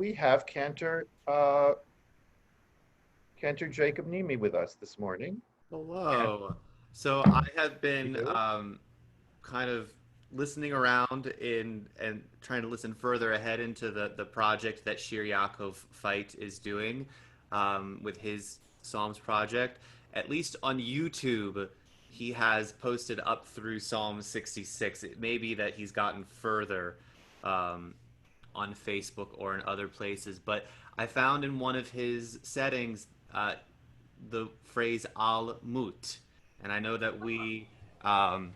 We have Cantor Jacob Nemi with us this morning. And Hello. So I have we been do. kind of listening around in and trying to listen further ahead into the project that Shir Yaakov Fight is doing with his Psalms project. At least on YouTube, he has posted up through Psalm 66. It may be that he's gotten further um, on Facebook or in other places, but I found in one of his settings the phrase al mut. And I know that um,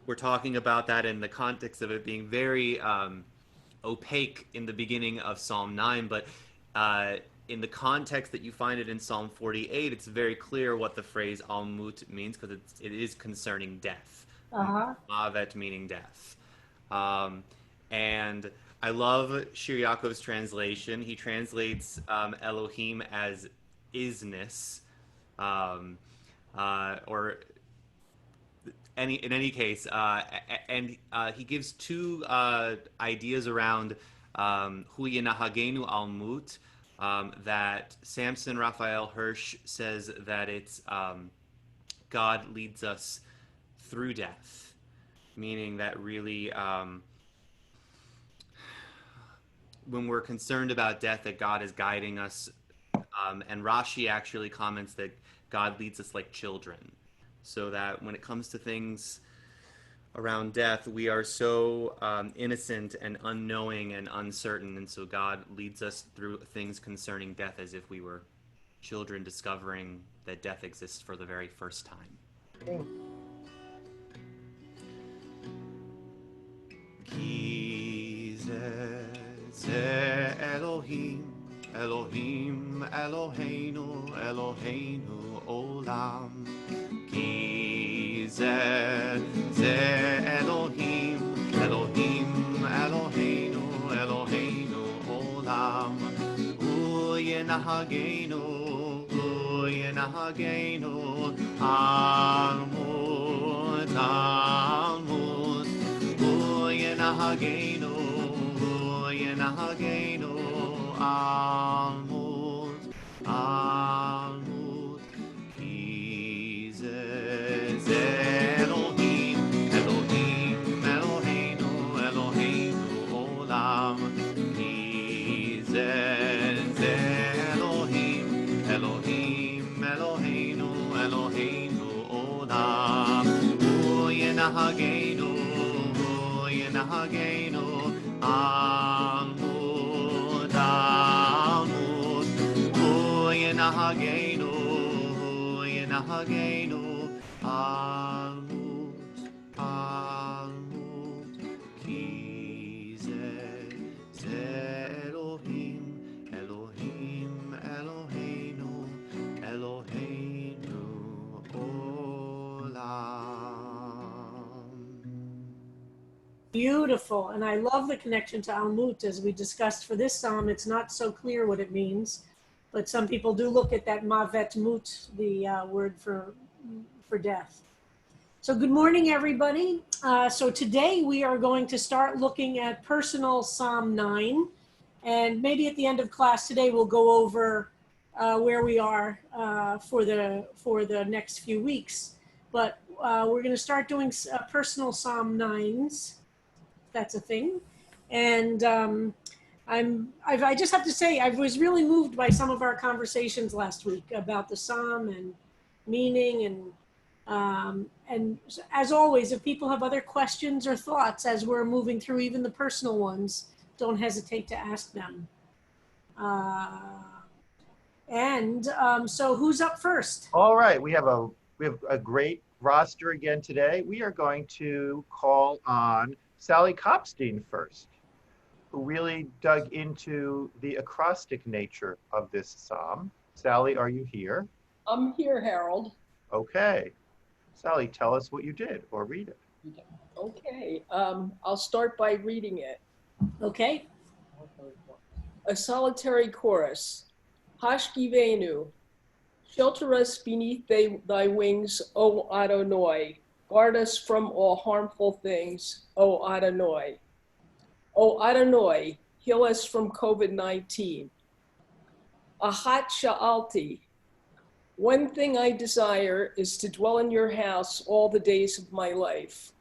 were talking about that in the context of it being very opaque in the beginning of Psalm 9, but uh, in the context that you find it in Psalm 48, it's very clear what the phrase al mut means because it is concerning death. Uh-huh. Mavet meaning death. Um, and I love Shir Yaakov's translation. He translates Elohim as isness, um, or in any case, and he gives two ideas around Hu Yenahagenu al Mut. That Samson Raphael Hirsch says that it's God leads us through death, meaning that really when we're concerned about death, that God is guiding us. And Rashi actually comments that God leads us like children, so that when it comes to things around death, we are so innocent and unknowing and uncertain, and so God leads us through things concerning death as if we were children discovering that death exists for the very first time. Okay. Ki ze Elohim, Elohim, Eloheinu, Eloheinu olam. Ki ze Elohim, Elohim, Eloheinu, Eloheinu olam. Hu yenahagenu, Hu yenahagenu, almut, almut. Yenahagenu, Yenahagenu, almut, almut. Ki ze Elohim, Elohim, Eloheinu, Eloheinu olam. Ki ze Elohim, Elohim, Eloheinu, Eloheinu olam. Hu yenahagenu, Yenahagenu, almut, almut. Hu yenahagenu, yenahagenu, almut, almut. Ki ze Elohim, Elohim, Eloheinu, Eloheinu olam. Beautiful. And I love the connection to Almut. As we discussed for this psalm, it's not so clear what it means, but some people do look at that Mavet Mut, the word for death. So good morning, everybody. So today we are going to start looking at personal Psalm 9. And maybe at the end of class today, we'll go over where we are for the next few weeks. But we're going to start doing personal Psalm 9s. That's a thing. And I just have to say, I was really moved by some of our conversations last week about the psalm and meaning. And as always, if people have other questions or thoughts as we're moving through even the personal ones, don't hesitate to ask them. So who's up first? All right. We have a great roster again today. We are going to call on Sally Kopstein first, who really dug into the acrostic nature of this psalm. Sally, are you here? I'm here, Harold. Okay. Sally, tell us what you did or read it. Okay, I'll start by reading it. Okay. A solitary chorus. Hashkivenu, shelter us beneath thy wings, O Adonai. Guard us from all harmful things, O Adonai. O Adonai, heal us from COVID-19. Ahat sha'alti. One thing I desire is to dwell in your house all the days of my life.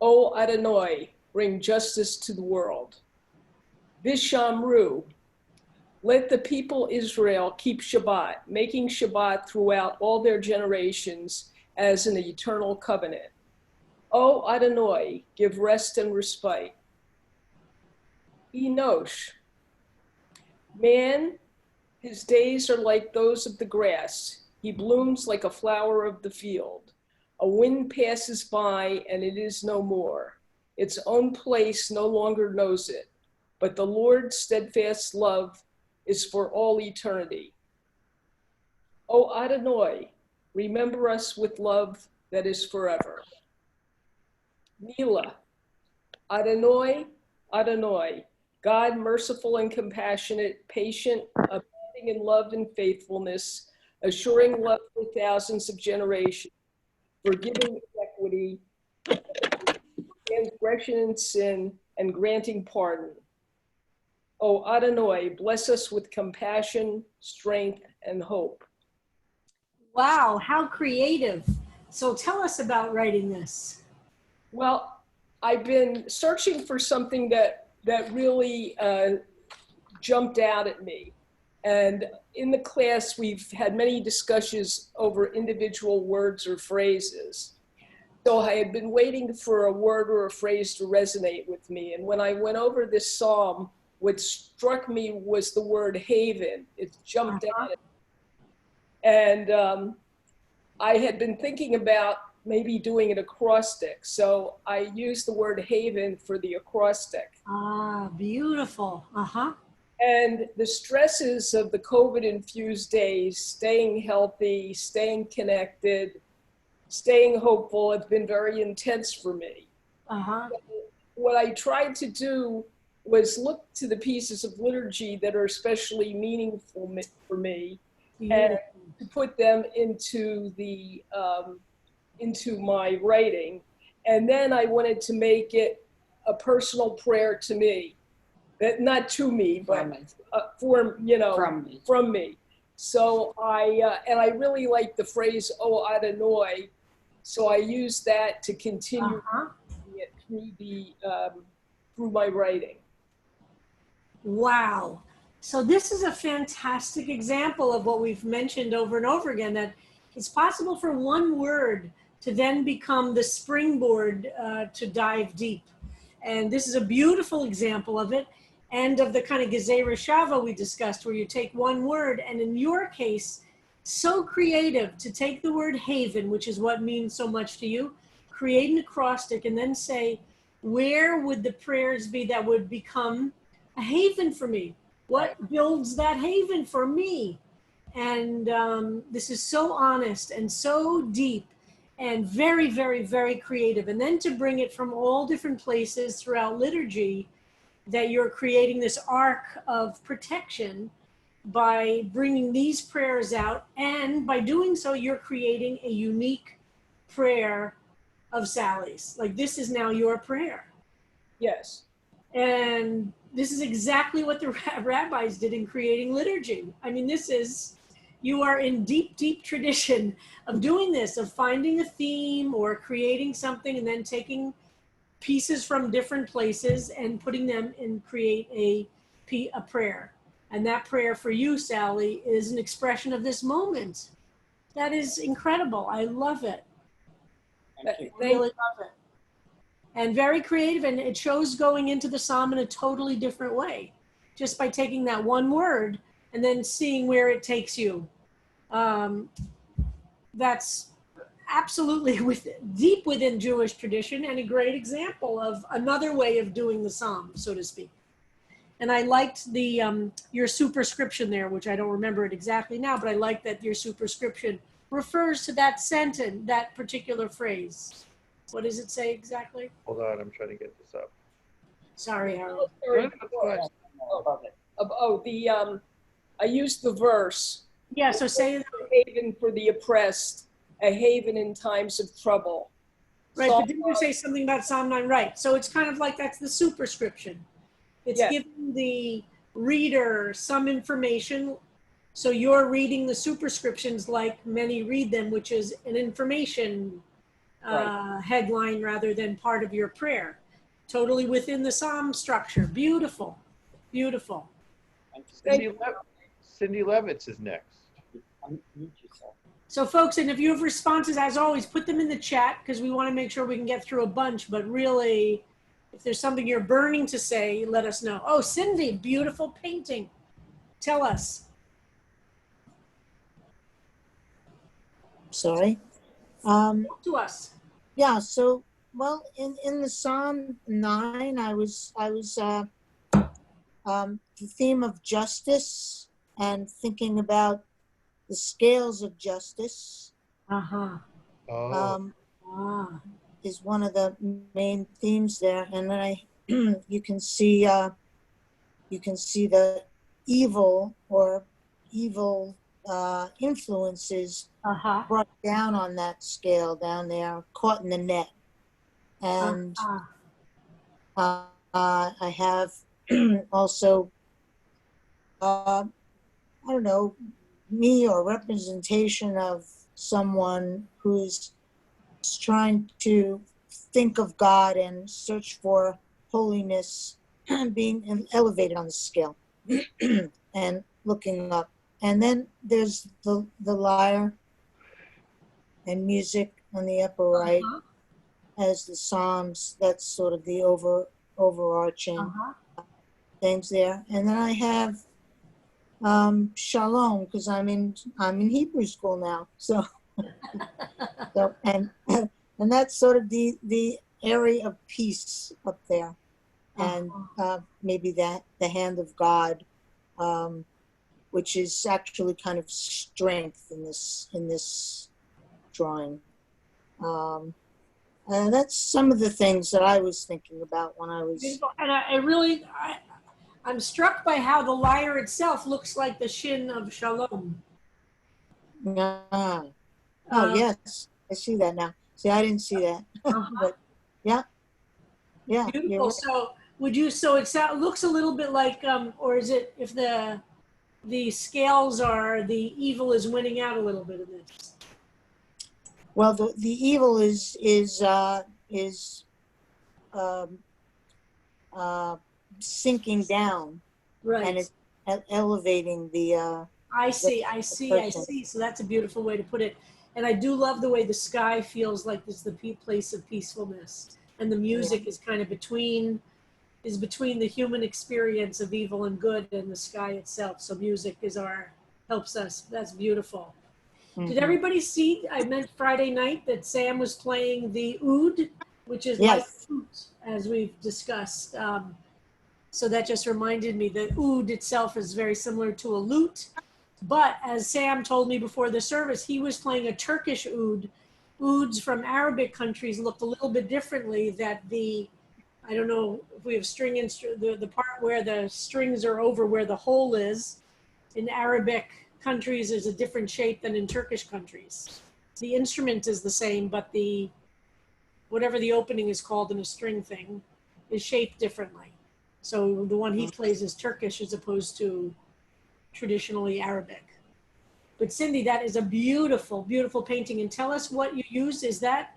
O Adonai, bring justice to the world. Vishamru. Let the people Israel keep Shabbat, making Shabbat throughout all their generations as an eternal covenant. O Adonai, give rest and respite. Enosh. Man, his days are like those of the grass. He blooms like a flower of the field. A wind passes by and it is no more. Its own place no longer knows it. But the Lord's steadfast love is for all eternity. O Adonai, remember us with love that is forever. Mila. Adonai, Adonai, God merciful and compassionate, patient, abounding in love and faithfulness, assuring love for thousands of generations, forgiving iniquity, transgression and sin, and granting pardon. O Adonai, bless us with compassion, strength, and hope. Wow, how creative. So tell us about writing this. Well, I've been searching for something that really jumped out at me. And in the class, we've had many discussions over individual words or phrases. So I had been waiting for a word or a phrase to resonate with me. And when I went over this psalm, what struck me was the word haven. It jumped out at me. And I had been thinking about maybe doing an acrostic. So I used the word haven for the acrostic. Ah, beautiful. Uh-huh. And the stresses of the COVID-infused days, staying healthy, staying connected, staying hopeful, have been very intense for me. Uh-huh. What I tried to do was look to the pieces of liturgy that are especially meaningful for me, and to put them into my writing. And then I wanted to make it a personal prayer to me, that not to me, but from me. So I really like the phrase "O Adonai," so I used that to continue it through my writing. Wow. So this is a fantastic example of what we've mentioned over and over again, that it's possible for one word to then become the springboard to dive deep. And this is a beautiful example of it, and of the kind of Gezerah Shava we discussed, where you take one word, and in your case, so creative to take the word haven, which is what means so much to you, create an acrostic, and then say, where would the prayers be that would become a haven for me? What builds that haven for me? And this is so honest and so deep and very, very, very creative. And then to bring it from all different places throughout liturgy, that you're creating this arc of protection by bringing these prayers out. And by doing so, you're creating a unique prayer of Sally's. Like, this is now your prayer. Yes. And this is exactly what the rabbis did in creating liturgy. I mean, you are in deep, deep tradition of doing this, of finding a theme or creating something and then taking pieces from different places and putting them and create a prayer. And that prayer for you, Sally, is an expression of this moment. That is incredible. I love it. I really love it. And very creative, and it shows going into the psalm in a totally different way, just by taking that one word and then seeing where it takes you. That's absolutely deep within Jewish tradition, and a great example of another way of doing the psalm, so to speak. And I liked your superscription there, which I don't remember it exactly now, but I like that your superscription refers to that sentence, that particular phrase. What does it say exactly? Hold on, I'm trying to get this up. Sorry, Harold. I used the verse. Yeah, so say it. A haven for the oppressed, a haven in times of trouble. Right, but didn't you say something about Psalm 9? Right, so it's kind of like that's the superscription. It's Yes. giving the reader some information. So you're reading the superscriptions like many read them, which is an information headline rather than part of your prayer. Totally within the psalm structure. Beautiful, beautiful. Cindy Levitz is next. So folks, and if you have responses, as always, put them in the chat because we want to make sure we can get through a bunch. But really, if there's something you're burning to say, let us know. Oh, Cindy, beautiful painting. Tell us. Sorry. Talk to us. Yeah. So, well, in the Psalm 9, I was the theme of justice and thinking about the scales of justice. Uh-huh. Oh, Is one of the main themes there, and then you can see the evil influences Uh-huh. brought down on that scale down there, caught in the net. And I have also, I don't know, me or representation of someone who's trying to think of God and search for holiness, being elevated on the scale and looking up. And then there's the lyre and music on the upper right as the Psalms. That's sort of the overarching things there. And then I have Shalom, because I'm in Hebrew school now. So and that's sort of the area of peace up there, and maybe that the hand of God, which is actually kind of strength in this drawing. And that's some of the things that I was thinking about when I was. And I'm struck by how the lyre itself looks like the shin of Shalom. Oh yes, I see that now. See, I didn't see that, but yeah. Beautiful. Right. So it looks a little bit like, or is it if the scales are, the evil is winning out a little bit of this? Well, the evil is sinking down, right, and it's elevating the. I see. So that's a beautiful way to put it. And I do love the way the sky feels like this, the place of peacefulness, and the music is kind of between the human experience of evil and good and the sky itself. So music helps us. That's beautiful. Mm-hmm. Did everybody see? I meant Friday night that Sam was playing the oud, which is like flute, as we've discussed. So that just reminded me that oud itself is very similar to a lute. But as Sam told me before the service, he was playing a Turkish oud. Ouds from Arabic countries look a little bit differently. That I don't know if we have the part where the strings are over where the hole is in Arabic countries is a different shape than in Turkish countries. The instrument is the same, but whatever the opening is called in a string thing is shaped differently. So the one he plays is Turkish as opposed to traditionally Arabic. But Cindy, that is a beautiful, beautiful painting. And tell us what you used. Is that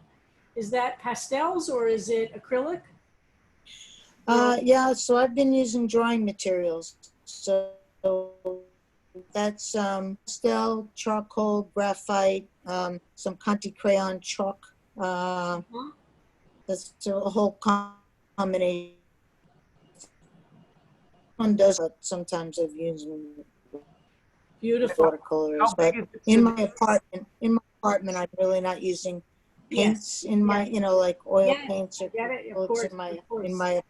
pastels or is it acrylic? Yeah, so I've been using drawing materials. So that's pastel, charcoal, graphite, some Conti crayon chalk. That's a whole combination. One does, but sometimes I've used beautiful watercolors. But in my apartment, I'm really not using paints in my, like oil paints or acrylics in my.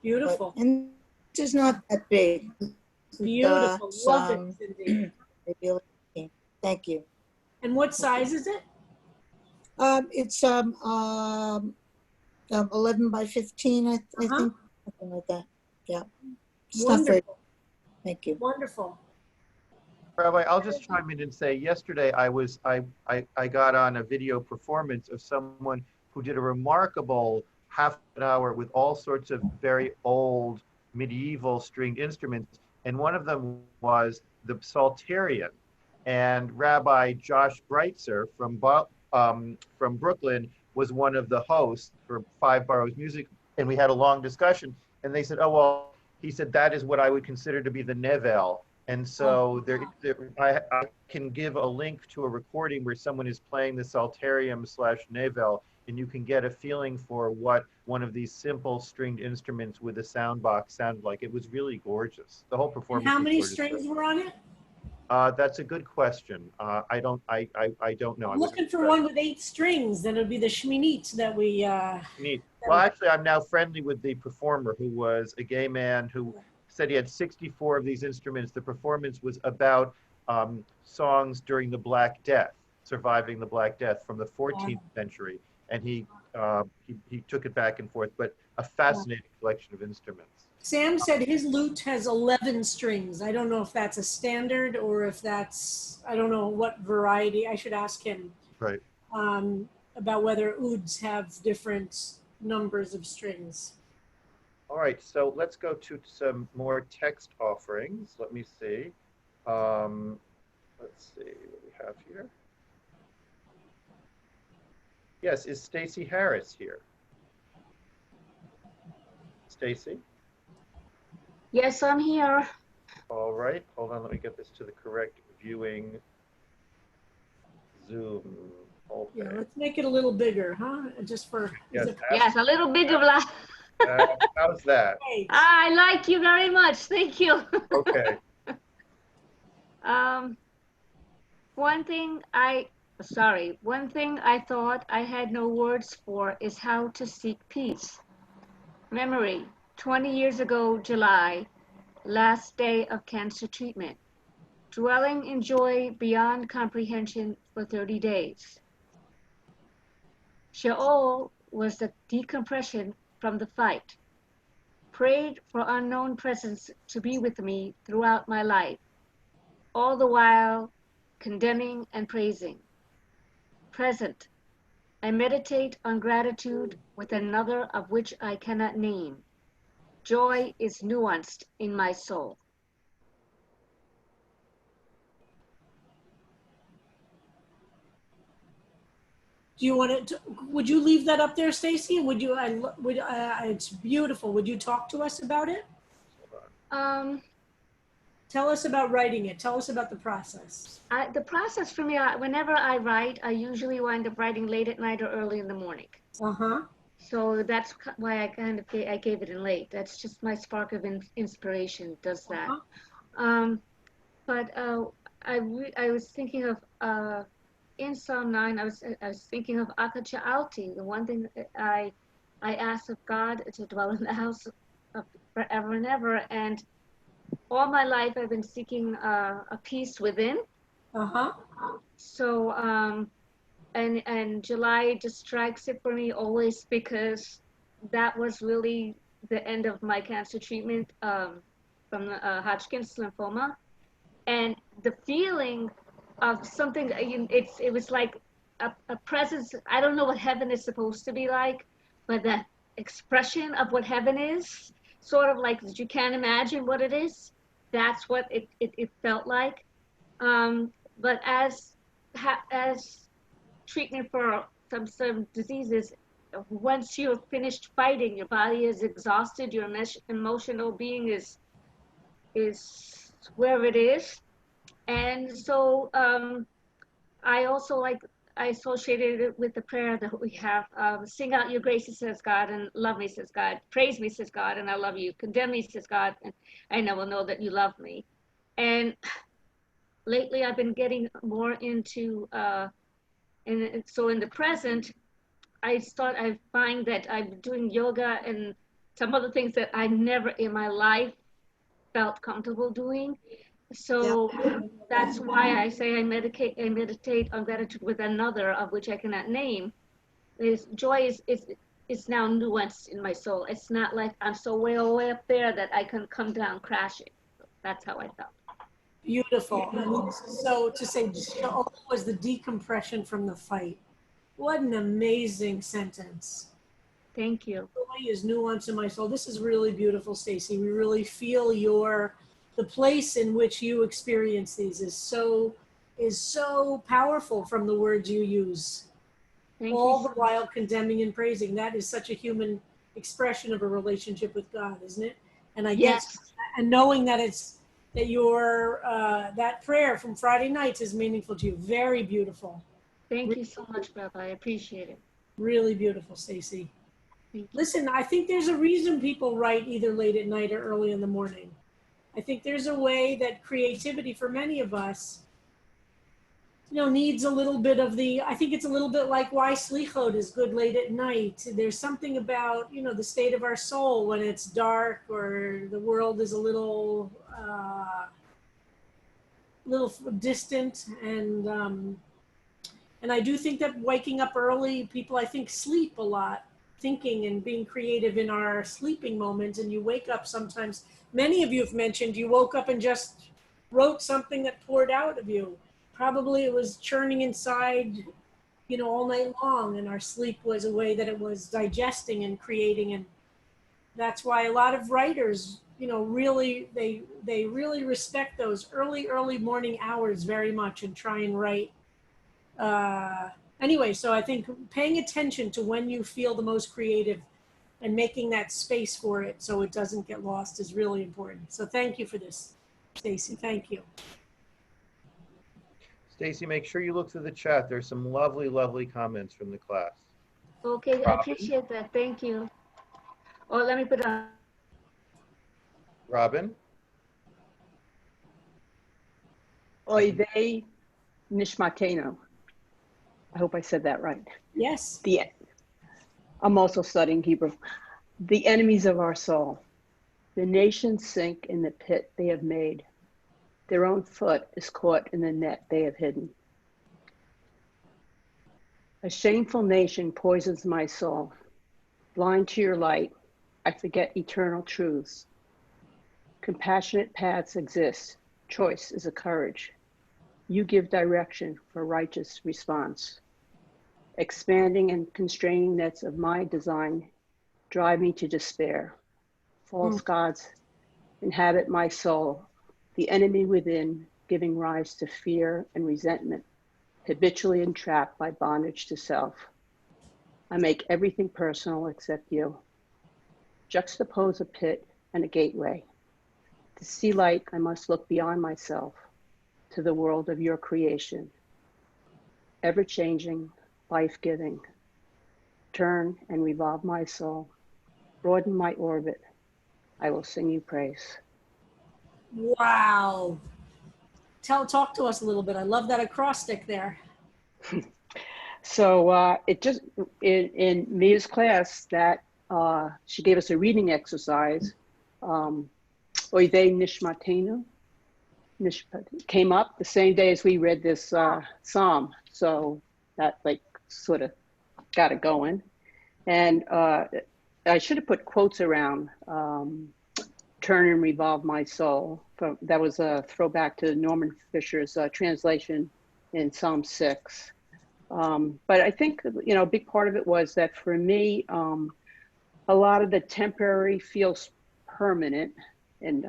Beautiful. But, and this is not that big. Beautiful. Love it, Cindy. Thank you. And what size is it? It's 11 by 15, I think, something like that. Yeah. Wonderful. Thank you. Wonderful. Rabbi, I'll just chime in and say, yesterday I got on a video performance of someone who did a remarkable half an hour with all sorts of very old medieval stringed instruments. And one of them was the Psalterian. And Rabbi Josh Breitzer from Brooklyn was one of the hosts for Five Boroughs Music. And we had a long discussion. And they said, oh, well, he said, that is what I would consider to be the Nevel. And so I can give a link to a recording where someone is playing the Psalterium / Nevel, and you can get a feeling for what one of these simple stringed instruments with a sound box sounded like. It was really gorgeous. The whole performance. And how many was strings were on it? That's a good question. I don't know. I'm looking for one with 8 strings. Then it'd be the Shminit that we. Neat. Well, actually, I'm now friendly with the performer, who was a gay man who said he had 64 of these instruments. The performance was about songs during the Black Death, surviving the Black Death from the 14th century, and he took it back and forth. But a fascinating collection of instruments. Sam said his lute has 11 strings. I don't know if that's a standard or if that's, I don't know what variety. I should ask him. Right. About whether ouds have different numbers of strings. All right, so let's go to some more text offerings. Let me see. Let's see what we have here. Yes, is Stacy Harris here? Stacy? Yes, I'm here. All right, hold on, let me get this to the correct viewing Zoom. Okay. Yeah, let's make it a little bigger, huh? Just for. Yes, Yes, a little bit of that. how's that? I like you very much. Thank you. Okay. One thing I thought I had no words for is how to seek peace. Memory, 20 years ago, July, last day of cancer treatment. Dwelling in joy beyond comprehension for 30 days. Sheol was the decompression from the fight. Prayed for unknown presence to be with me throughout my life, all the while condemning and praising. Present, I meditate on gratitude with another of which I cannot name. Joy is nuanced in my soul. Do you want to? Would you leave that up there, Stacy? Would you? It's beautiful. Would you talk to us about it? Tell us about writing it. Tell us about the process. The process for me, whenever I write, I usually wind up writing late at night or early in the morning. So that's why I gave it in late. That's just my spark of inspiration does that. But I was thinking of in Psalm 9. I was thinking of Akacha'alti, the one thing that I asked of God to dwell in the house of forever and ever. And all my life I've been seeking a peace within. So and July just strikes it for me always, because that was really the end of my cancer treatment from Hodgkin's lymphoma, and the feeling of something. It was like a presence. I don't know what heaven is supposed to be like, but that expression of what heaven is, sort of like that you can't imagine what it is. That's what it felt like. But as treatment for some diseases, once you're finished fighting, your body is exhausted, your emotional being is where it is. And so I also I associated it with the prayer that we have, sing out your graces, says God, and love me, says God. Praise me, says God, and I love you. Condemn me, says God, and I will know that you love me. And lately I've been getting more into, and so in the present, I find that I'm doing yoga and some other things that I never in my life felt comfortable doing. So that's why I say I meditate on gratitude with another of which I cannot name. Joy is now nuanced in my soul. It's not like I'm so way up there that I can come down crashing. That's how I felt. Beautiful. So to say Sheol was the decompression from the fight. What an amazing sentence. Thank you. Joy is nuance in my soul. This is really beautiful, Stacy. We really feel the place in which you experience these is so powerful from the words you use. Thank All you the so while condemning and praising. That is such a human expression of a relationship with God, isn't it? And I guess, Yes. and knowing that that prayer from Friday nights is meaningful to you. Very beautiful. Thank you so much, Rabbi. I appreciate it. Really beautiful, Stacy. Thank you. Listen, I think there's a reason people write either late at night or early in the morning. I think there's a way that creativity for many of us, needs a little bit of I think it's a little bit like why slichot is good late at night. There's something about, the state of our soul when it's dark or the world is a little distant. And I do think that waking up early, people, I think, sleep a lot, thinking and being creative in our sleeping moments. And you wake up sometimes, many of you have mentioned you woke up and just wrote something that poured out of you. Probably it was churning inside, all night long. And our sleep was a way that it was digesting and creating. And that's why a lot of writers, really, they really respect those early morning hours very much and try and write. Anyway, so I think paying attention to when you feel the most creative and making that space for it so it doesn't get lost is really important. So thank you for this, Stacy. Thank you. Stacy, make sure you look through the chat. There's some lovely, lovely comments from the class. Okay, I appreciate that. Thank you. Oh, let me put on. Robin? Oy vey nishmatenu. I hope I said that right. Yes. I'm also studying Hebrew. The enemies of our soul. The nations sink in the pit they have made. Their own foot is caught in the net they have hidden. A shameful nation poisons my soul. Blind to your light, I forget eternal truths. Compassionate paths exist. Choice is a courage. You give direction for righteous response. Expanding and constraining nets of my design drive me to despair. False gods inhabit my soul, the enemy within giving rise to fear and resentment, habitually entrapped by bondage to self. I make everything personal except you. Juxtapose a pit and a gateway. To see light, I must look beyond myself to the world of your creation. Ever-changing, life-giving. Turn and revolve my soul. Broaden my orbit. I will sing you praise. Wow. Talk to us a little bit. I love that acrostic there. So it just, in Mia's class, that she gave us a reading exercise. Oy vey nishmatenu came up the same day as we read this psalm. So that sort of got it going. And I should have put quotes around turn and revolve my soul. That was a throwback to Norman Fisher's translation in Psalm 6. But I think, a big part of it was that for me, a lot of the temporary feels permanent. And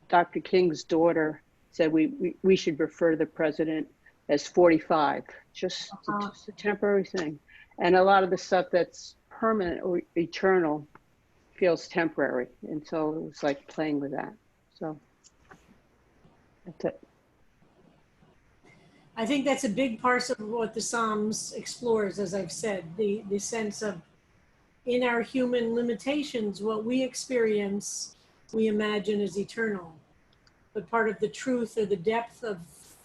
Dr. King's daughter said we should refer to the president as 45, just a temporary thing. And a lot of the stuff that's permanent or eternal feels temporary. And so it was like playing with that. So that's it. I think that's a big part of what the Psalms explores, as I've said, the sense of in our human limitations, what we experience, we imagine is eternal. But part of the truth or the depth of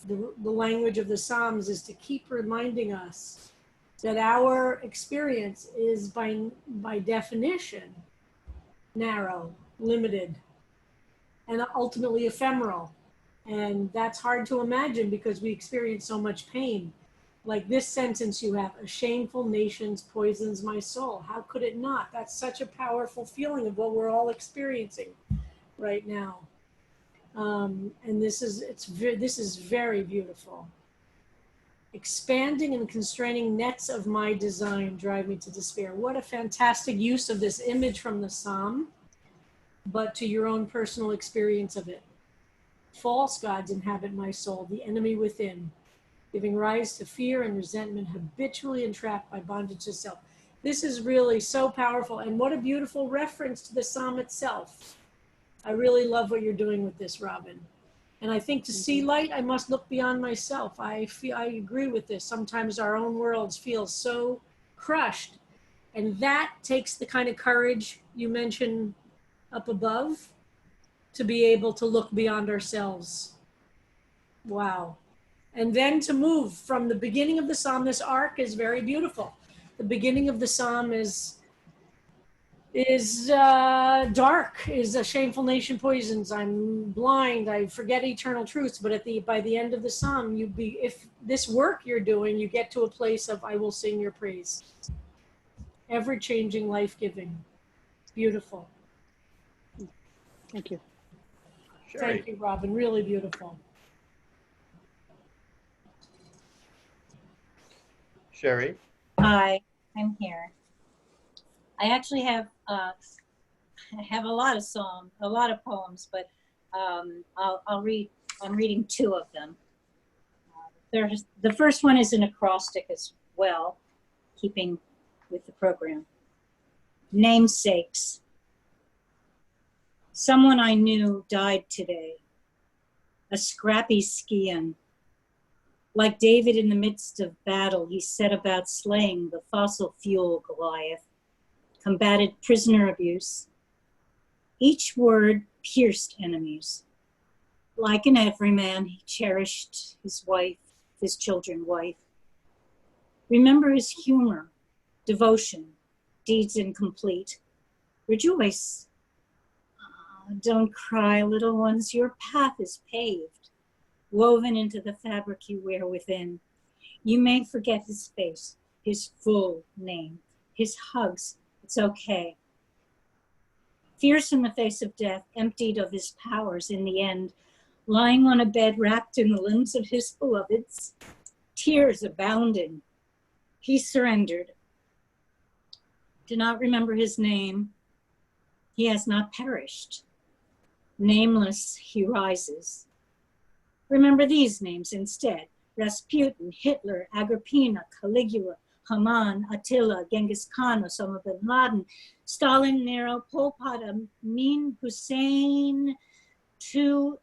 the language of the Psalms is to keep reminding us that our experience is by definition narrow, limited, and ultimately ephemeral. And that's hard to imagine because we experience so much pain. Like this sentence you have, a shameful nation poisons my soul. How could it not? That's such a powerful feeling of what we're all experiencing right now. And this is very beautiful. Expanding and constraining nets of my design drive me to despair. What a fantastic use of this image from the Psalm, but to your own personal experience of it. False gods inhabit my soul, the enemy within, giving rise to fear and resentment, habitually entrapped by bondage to self. This is really so powerful, and what a beautiful reference to the Psalm itself. I really love what you're doing with this, Robin. And I think to see light, I must look beyond myself. I agree with this. Sometimes our own worlds feel so crushed, and that takes the kind of courage you mentioned up above to be able to look beyond ourselves. Wow. And then to move from the beginning of the Psalm, this arc is very beautiful. The beginning of the Psalm is dark, is a shameful nation poisons, I'm blind, I forget eternal truths. But by the end of the Psalm, if this work you're doing, you get to a place of, I will sing your praise. Ever-changing, life-giving. Beautiful. Thank you. Sherry. Thank you, Robin. Really beautiful. Sherry. Hi, I'm here. I actually have I have a lot of poems, but I'll read. I'm reading two of them. The first one is an acrostic as well, keeping with the program. Namesakes. Someone I knew died today. A scrappy Skian. Like David in the midst of battle, he set about slaying the fossil fuel Goliath, combated prisoner abuse. Each word pierced enemies. Like an everyman, he cherished his wife, his children, wife. Remember his humor, devotion, deeds incomplete. Rejoice. Don't cry, little ones, your path is paved, woven into the fabric you wear within. You may forget his face, his full name, his hugs. It's okay. Fierce in the face of death, emptied of his powers in the end, lying on a bed wrapped in the limbs of his beloveds, tears abounding, he surrendered. Do not remember his name. He has not perished. Nameless, he rises. Remember these names instead: Rasputin, Hitler, Agrippina, Caligula, Haman, Attila, Genghis Khan, Osama bin Laden, Stalin, Nero, Pol Pot, Amin Hussein, too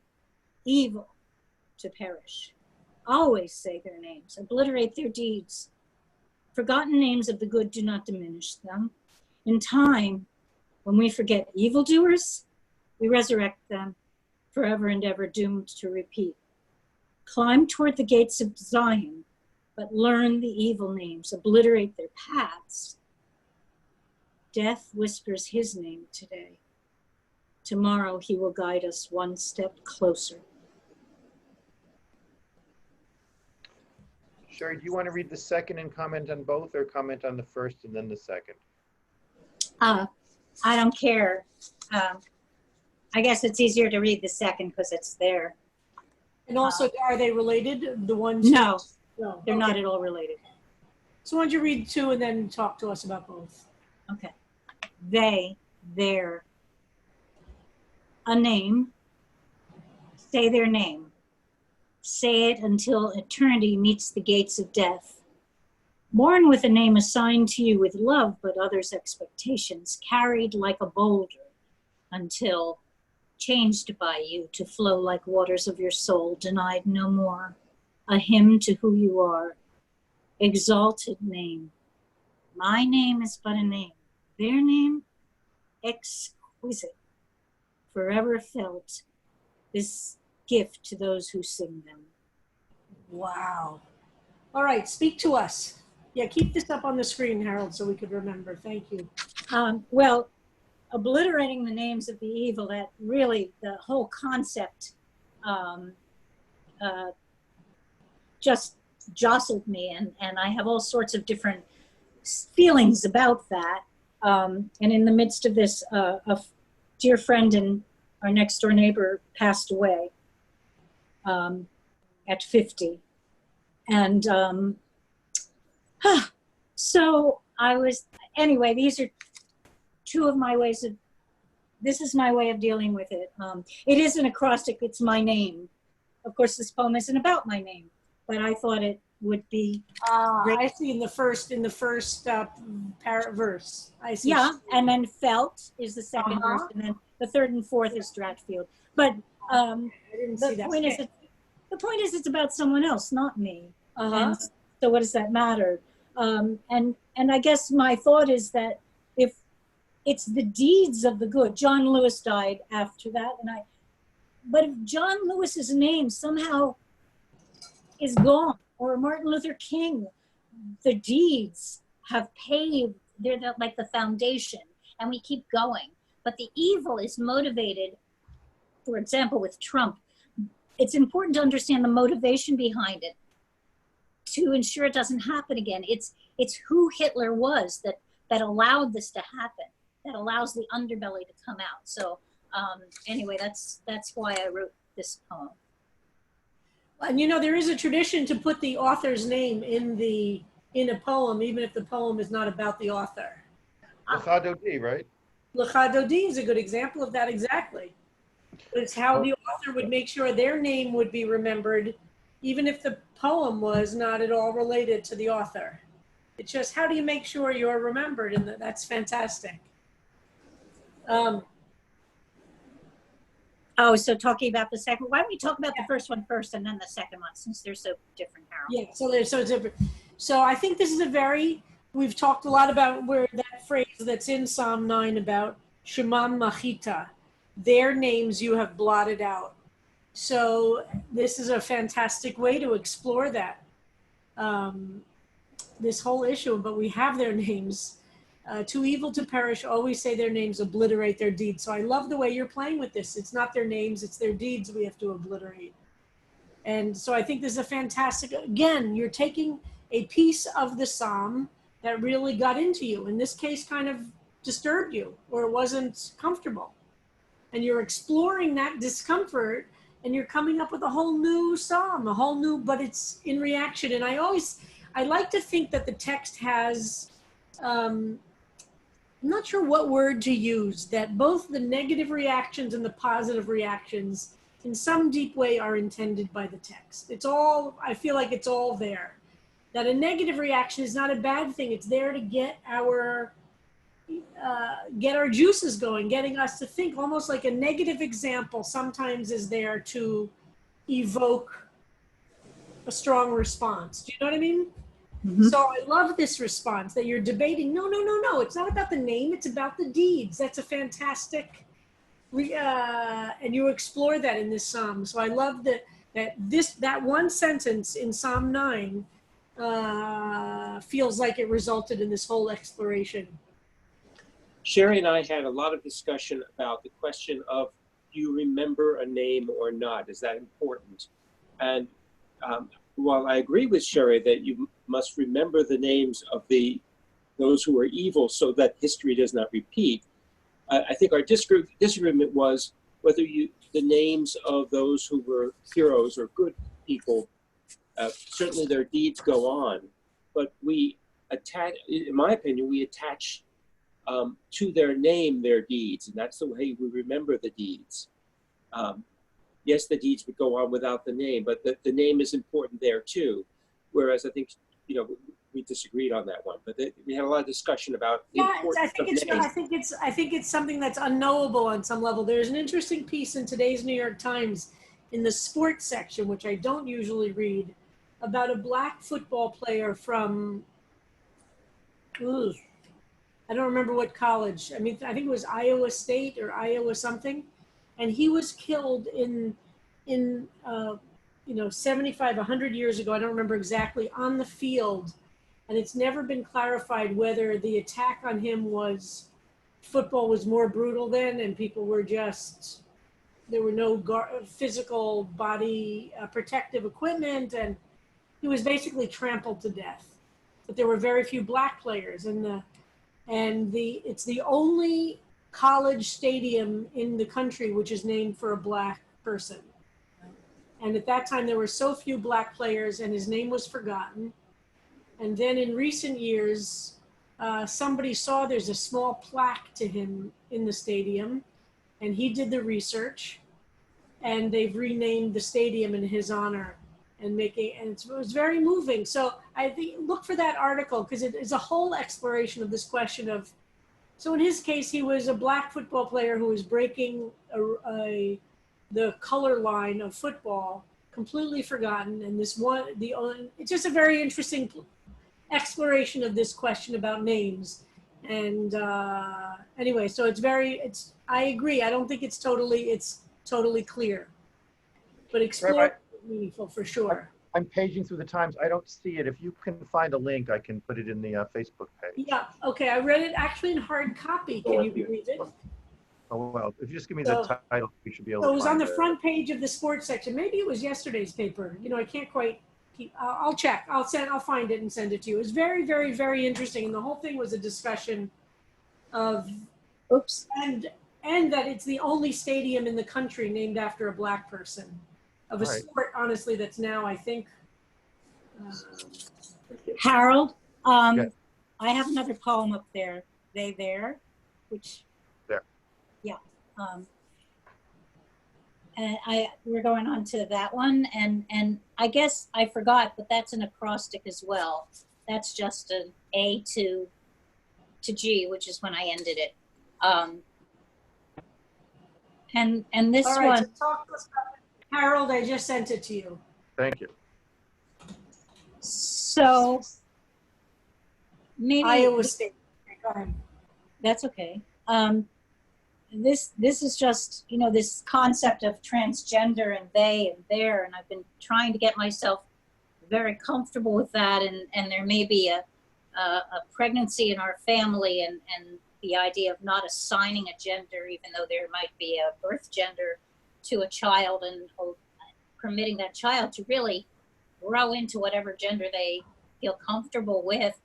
evil to perish. Always say their names, obliterate their deeds. Forgotten names of the good do not diminish them. In time, when we forget evildoers, we resurrect them, forever and ever doomed to repeat. Climb toward the gates of Zion, but learn the evil names, obliterate their paths. Death whispers his name today. Tomorrow he will guide us one step closer. Sherry, do you want to read the second and comment on both, or comment on the first and then the second? I don't care. I guess it's easier to read the second because it's there. And also, are they related? The ones? No, No. they're Okay. not at all related. So why don't you read two and then talk to us about both? Okay. They, their. A name. Say their name. Say it until eternity meets the gates of death. Born with a name assigned to you with love, but others' expectations, carried like a boulder until changed by you to flow like waters of your soul, denied no more. A hymn to who you are. Exalted name. My name is but a name. Their name, exquisite. Forever felt. This gift to those who sing them. Wow. All right, speak to us. Yeah, keep this up on the screen, Harold, so we could remember. Thank you. Well, obliterating the names of the evil, that really, the whole concept just jostled me, and I have all sorts of different feelings about that. And in the midst of this, a dear friend and our next door neighbor passed away at 50. And so anyway, these are two of my ways of, this is my way of dealing with it. It is an acrostic, it's my name. Of course, this poem isn't about my name, but I thought it would be great. I see in the first verse. I see. Yeah, and then felt is the second verse, and then the third and fourth is Stratfield. But I didn't see the that. point is it's about someone else, not me. Uh-huh. And so what does that matter? And I guess my thought is that if it's the deeds of the good, John Lewis died after that, but if John Lewis's name somehow is gone, or Martin Luther King, the deeds have paved, they're like the foundation, and we keep going. But the evil is motivated, for example, with Trump. It's important to understand the motivation behind it to ensure it doesn't happen again. It's who Hitler was that allowed this to happen, that allows the underbelly to come out. So anyway, that's why I wrote this poem. And you know, there is a tradition to put the author's name in a poem, even if the poem is not about the author. Lecha Dodi, right? Lecha Dodi is a good example of that, exactly. But it's how the author would make sure their name would be remembered, even if the poem was not at all related to the author. It's just, how do you make sure you're remembered? And that's fantastic. Oh, so talking about the second, why don't we talk about the first one first and then the second one, since they're so different, Harold? Yeah, so it's different. So I think this is we've talked a lot about where that phrase that's in Psalm 9 about Shemam Machita, their names you have blotted out. So this is a fantastic way to explore that, this whole issue, but we have their names. Too evil to perish, always say their names, obliterate their deeds. So I love the way you're playing with this. It's not their names, it's their deeds we have to obliterate. And so I think this is a fantastic, again, you're taking a piece of the psalm that really got into you. In this case, kind of disturbed you, or it wasn't comfortable. And you're exploring that discomfort, and you're coming up with a whole new psalm, but it's in reaction. And I like to think that the text has, I'm not sure what word to use, that both the negative reactions and the positive reactions in some deep way are intended by the text. I feel like it's all there. That a negative reaction is not a bad thing. It's there to get our juices going, getting us to think. Almost like a negative example sometimes is there to evoke a strong response. Do you know what I mean? Mm-hmm. So I love this response that you're debating. No. It's not about the name. It's about the deeds. That's a fantastic, and you explore that in this psalm. So I love that one sentence in Psalm 9 feels like it resulted in this whole exploration. Sherry and I had a lot of discussion about the question of, do you remember a name or not? Is that important? And while I agree with Sherry that you must remember the names of those who are evil so that history does not repeat, I think our disagreement was whether the names of those who were heroes or good people, certainly their deeds go on, but we attach, in my opinion, we attach to their name their deeds, and that's the way we remember the deeds. Yes, the deeds would go on without the name, but the name is important there too. Whereas I think, we disagreed on that one, but we had a lot of discussion about the importance of names. I think it's something that's unknowable on some level. There's an interesting piece in today's New York Times in the sports section, which I don't usually read, about a black football player from, I don't remember what college. I mean, I think it was Iowa State or Iowa something. And he was killed in 75, 100 years ago. I don't remember exactly, on the field. And it's never been clarified whether the attack on him football was more brutal then, and people were there were no physical body protective equipment, and he was basically trampled to death. But there were very few black players, it's the only college stadium in the country which is named for a black person. And at that time, there were so few black players and his name was forgotten. And then in recent years, somebody saw there's a small plaque to him in the stadium, and he did the research, and they've renamed the stadium in his honor, and it was very moving. So I think look for that article, because it is a whole exploration of this question of, so in his case, he was a black football player who was breaking the color line of football, completely forgotten, and it's just a very interesting exploration of this question about names. And anyway, so I agree. I don't think it's totally clear, but explore Rabbi, meaningful for sure. I'm paging through the Times. I don't see it. If you can find a link, I can put it in the Facebook page. Yeah, okay, I read it actually in hard copy. Can you believe it? Oh, well, if you just give me the title, we should be able to So it was on find the front page of the sports section. Maybe it was yesterday's paper. You know, I can't quite keep, I'll check. I'll find it and send it to you. It was very, very, very interesting. And the whole thing was a discussion of, and that it's the only stadium in the country named after a black person of a sport, honestly, that's now, I think. Harold, Yes. I have another poem up there. They there, which There. Yeah. And we're going on to that one, and I guess I forgot, but that's an acrostic as well. That's just an A to G, which is when I ended it. And this All right, one. so talk to us about it. Harold, I just sent it to you. Thank you. So maybe Iowa State. Okay, go ahead. That's okay. This is just, you know, this concept of transgender and they and their, and I've been trying to get myself very comfortable with that, and there may be a pregnancy in our family, and the idea of not assigning a gender, even though there might be a birth gender to a child, and permitting that child to really grow into whatever gender they feel comfortable with.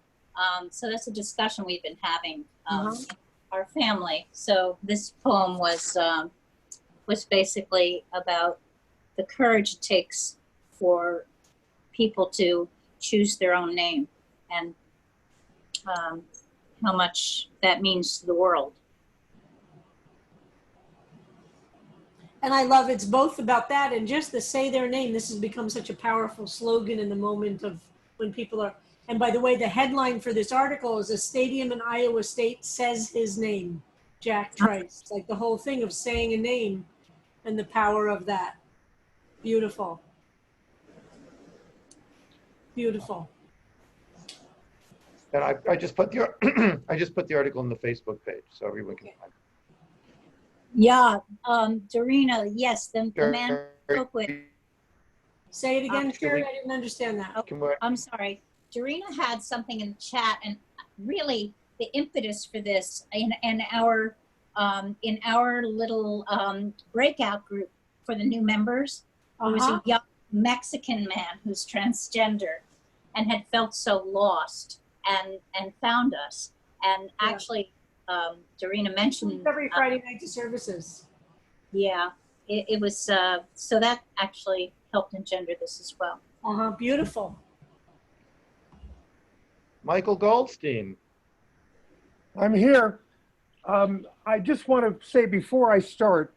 So that's a discussion we've been having in our family. So this poem was basically about the courage it takes for people to choose their own name, and how much that means to the world. And I love it's both about that and just to say their name. This has become such a powerful slogan in the moment of when people are, and by the way, the headline for this article is "A Stadium in Iowa State Says His Name, Jack Trice." It's like the whole thing of saying a name and the power of that. Beautiful. Beautiful. And I just put the I just put the article in the Facebook page so everyone can find it. Yeah, Dorina, yes, the man spoke with. Say it again, Sherry. I didn't understand that. Oh, I'm sorry. Dorina had something in the chat, and really the impetus for this in our little breakout group for the new members, there was a young Mexican man who's transgender and had felt so lost and found us. And actually, Dorina mentioned every Friday night to services. Yeah, it was so that actually helped engender this as well. Beautiful. Michael Goldstein. I'm here. I just want to say before I start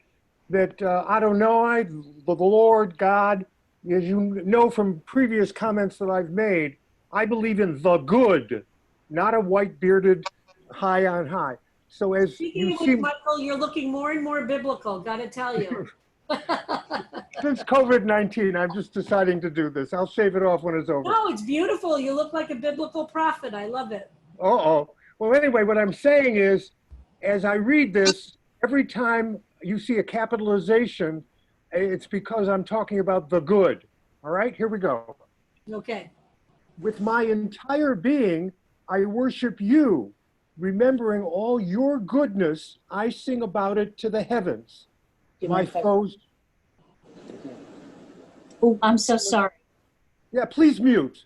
that Adonai, the Lord God, as you know from previous comments that I've made, I believe in the good, not a white bearded high on high. So as Speaking you of see, which, Michael, you're looking more and more biblical, gotta tell you. since COVID-19, I'm just deciding to do this. I'll shave it off when it's over. No, it's beautiful. You look like a biblical prophet. I love it. Uh-oh. Well, anyway, what I'm saying is, as I read this, every time you see a capitalization, it's because I'm talking about the good. All right, here we go. Okay. With my entire being, I worship you. Remembering all your goodness, I sing about it to the heavens. My foes. Oh, I'm so sorry. Yeah, please mute.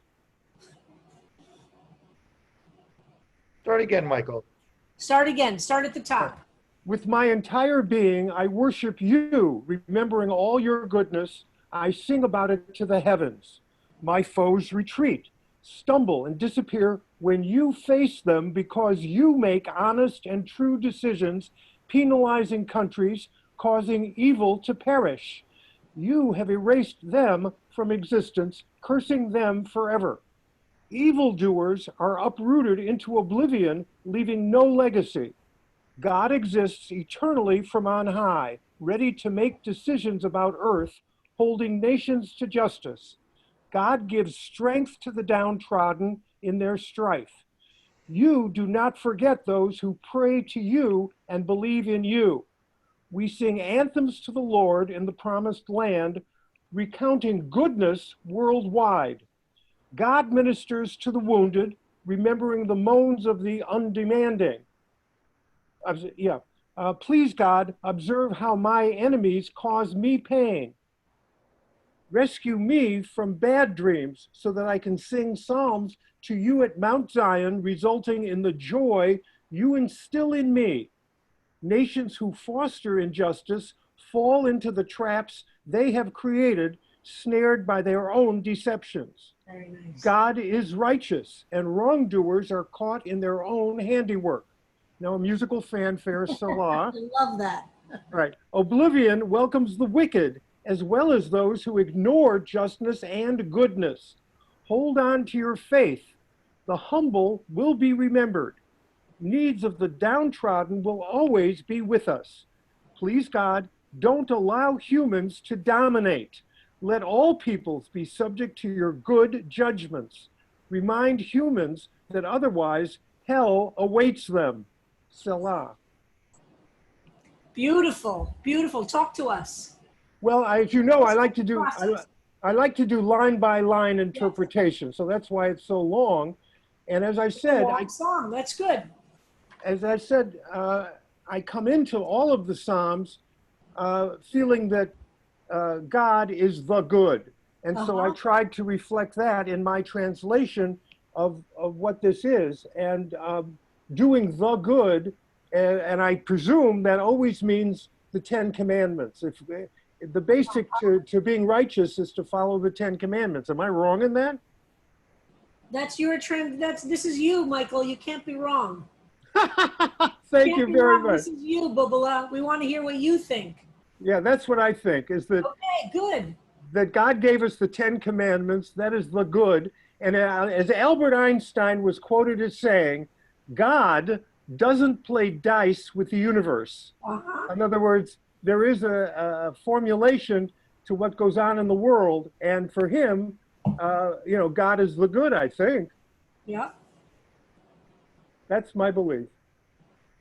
Start again, Michael. Start again. Start at the top. With my entire being, I worship you, remembering all your goodness. I sing about it to the heavens. My foes retreat, stumble, and disappear when you face them because you make honest and true decisions, penalizing countries, causing evil to perish. You have erased them from existence, cursing them forever. Evildoers are uprooted into oblivion, leaving no legacy. God exists eternally from on high, ready to make decisions about earth, holding nations to justice. God gives strength to the downtrodden in their strife. You do not forget those who pray to you and believe in you. We sing anthems to the Lord in the promised land, recounting goodness worldwide. God ministers to the wounded, remembering the moans of the undemanding. Please, God, observe how my enemies cause me pain. Rescue me from bad dreams so that I can sing psalms to you at Mount Zion, resulting in the joy you instill in me. Nations who foster injustice fall into the traps they have created, snared by their own deceptions. Very nice. God is righteous, and wrongdoers are caught in their own handiwork. Now, a musical fanfare, Salah. I love that. Right. Oblivion welcomes the wicked, as well as those who ignore justness and goodness. Hold on to your faith. The humble will be remembered. Needs of the downtrodden will always be with us. Please, God, don't allow humans to dominate. Let all peoples be subject to your good judgments. Remind humans that otherwise hell awaits them. Selah. Beautiful, beautiful. Talk to us. Well, as you know, I like to do Process. I like to do line by line interpretation, so that's why it's so long. And as I said, Long song. That's good. I come into all of the Psalms feeling that God is the good. And so I tried to reflect that in my translation of what this is. And doing the good, and I presume that always means the 10 Commandments. If the basic to being righteous is to follow the 10 Commandments. Am I wrong in that? That's your trend. This is you, Michael. You can't be wrong. Thank you very much. This is you, Bubala. We want to hear what you think. Yeah, that's what I think, is that, Okay, good. that God gave us the 10 Commandments. That is the good. And as Albert Einstein was quoted as saying, God doesn't play dice with the universe. In other words, there is a formulation to what goes on in the world. And for him, God is the good, I think. Yeah. That's my belief.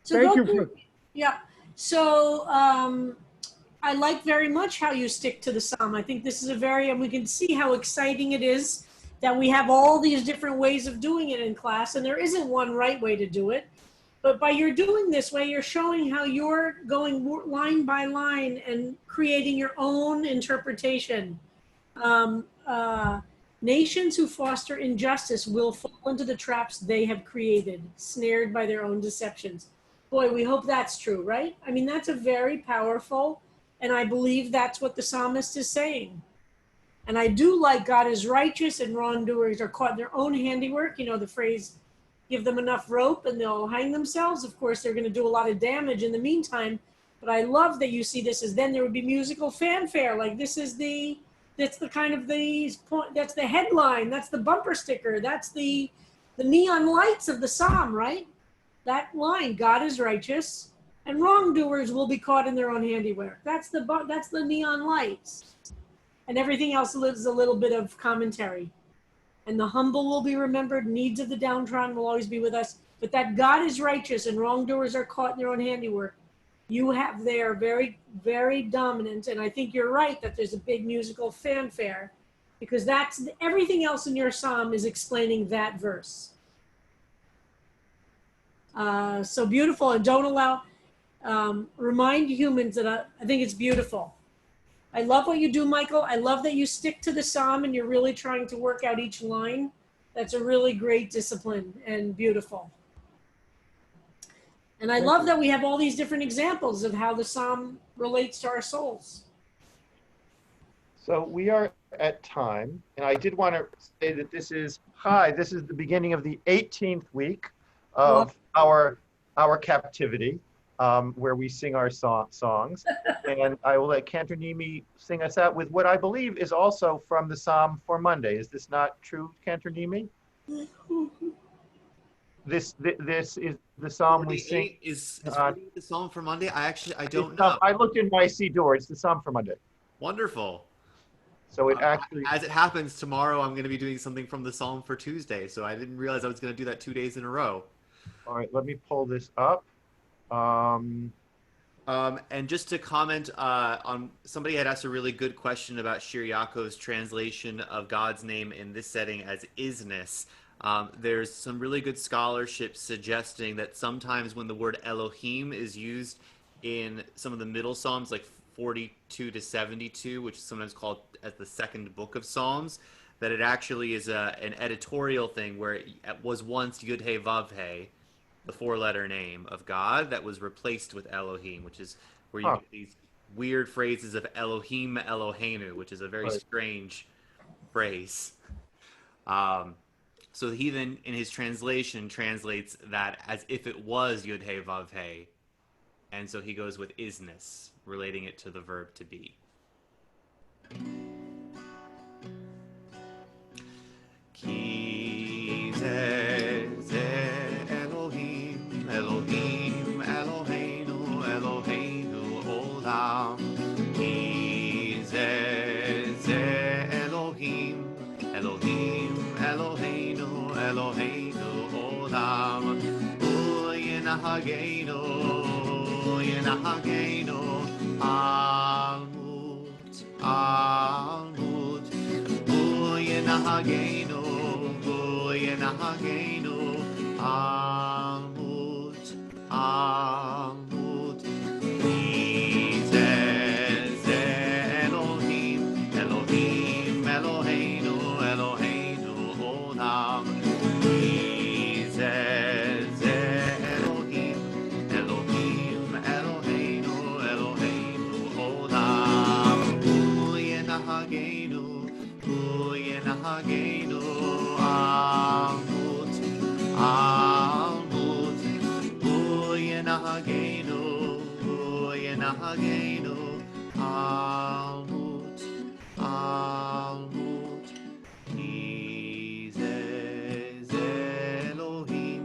So Thank you for... Yeah. So I like very much how you stick to the psalm. I think this is and we can see how exciting it is that we have all these different ways of doing it in class, and there isn't one right way to do it. But by your doing this way, you're showing how you're going line by line and creating your own interpretation. Nations who foster injustice will fall into the traps they have created, snared by their own deceptions. Boy, we hope that's true, right? I mean, that's a very powerful, and I believe that's what the psalmist is saying. And I do like God is righteous and wrongdoers are caught in their own handiwork. You know, the phrase, give them enough rope and they'll hang themselves. Of course, they're going to do a lot of damage in the meantime. But I love that you see this as then there would be musical fanfare. Like that's the headline. That's the bumper sticker. That's the neon lights of the psalm, right? That line, God is righteous and wrongdoers will be caught in their own handiwork. That's the neon lights. And everything else is a little bit of commentary. And the humble will be remembered. Needs of the downtrodden will always be with us. But that God is righteous and wrongdoers are caught in their own handiwork, you have there very, very dominant. And I think you're right that there's a big musical fanfare because that's everything else in your psalm is explaining that verse. So beautiful. And don't allow, remind humans that I think it's beautiful. I love what you do, Michael. I love that you stick to the psalm and you're really trying to work out each line. That's a really great discipline and beautiful. And I love that we have all these different examples of how the psalm relates to our souls. So we are at time, and I did want to say that this is the beginning of the 18th week of our captivity, where we sing our songs. And I will let Cantor Nimi sing us out with what I believe is also from the Psalm for Monday. Is this not true, Cantor Nimi? This is the Psalm we sing. 48 is 48 the Psalm for Monday? I don't know. I looked in my Siddur. It's the Psalm for Monday. Wonderful. So it actually, As it happens, tomorrow I'm going to be doing something from the Psalm for Tuesday, so I didn't realize I was going to do that 2 days in a row. all right, let me pull this up. And just to comment on, somebody had asked a really good question about Shir Yaakov's translation of God's name in this setting as isness. There's some really good scholarship suggesting that sometimes when the word Elohim is used in some of the middle Psalms, like 42 to 72, which is sometimes called as the second book of Psalms, that it actually is an editorial thing where it was once Yud He Vav He, the four-letter name of God, that was replaced with Elohim, which is where you get these weird phrases of Elohim Eloheinu, which is a very strange phrase. So he then, in his translation, translates that as if it was Yud He Vav He, and so he goes with isness, relating it to the verb to be. Ki Elohim, Elohim, Eloheinu, Eloheinu olam. Ki Elohim, Elohim, Eloheinu, Eloheinu olam. Yenahagenu, Yenahagenu, Almut, Almut. Yenahagenu, Yenahagenu, Almut, Almut. Elohim, Elohim, Eloheinu, Eloheinu olam. Elohim, Elohim, Eloheinu, Eloheinu olam. Yenahagenu, Yenahagenu, Almut, Almut. Yenahagenu, Yenahagenu, Almut, Almut. He's Elohim,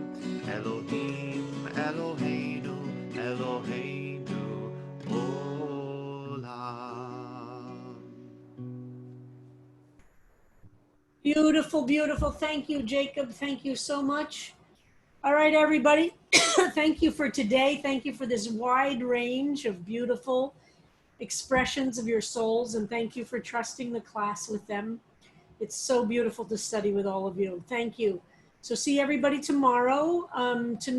Elohim, Eloheinu, Eloheinu olam. Beautiful, beautiful. Thank you, Jacob. Thank you so much. All right, everybody. Thank you for today. Thank you for this wide range of beautiful expressions of your souls. And thank you for trusting the class with them. It's so beautiful to study with all of you. Thank you. So see everybody tomorrow. Tonight.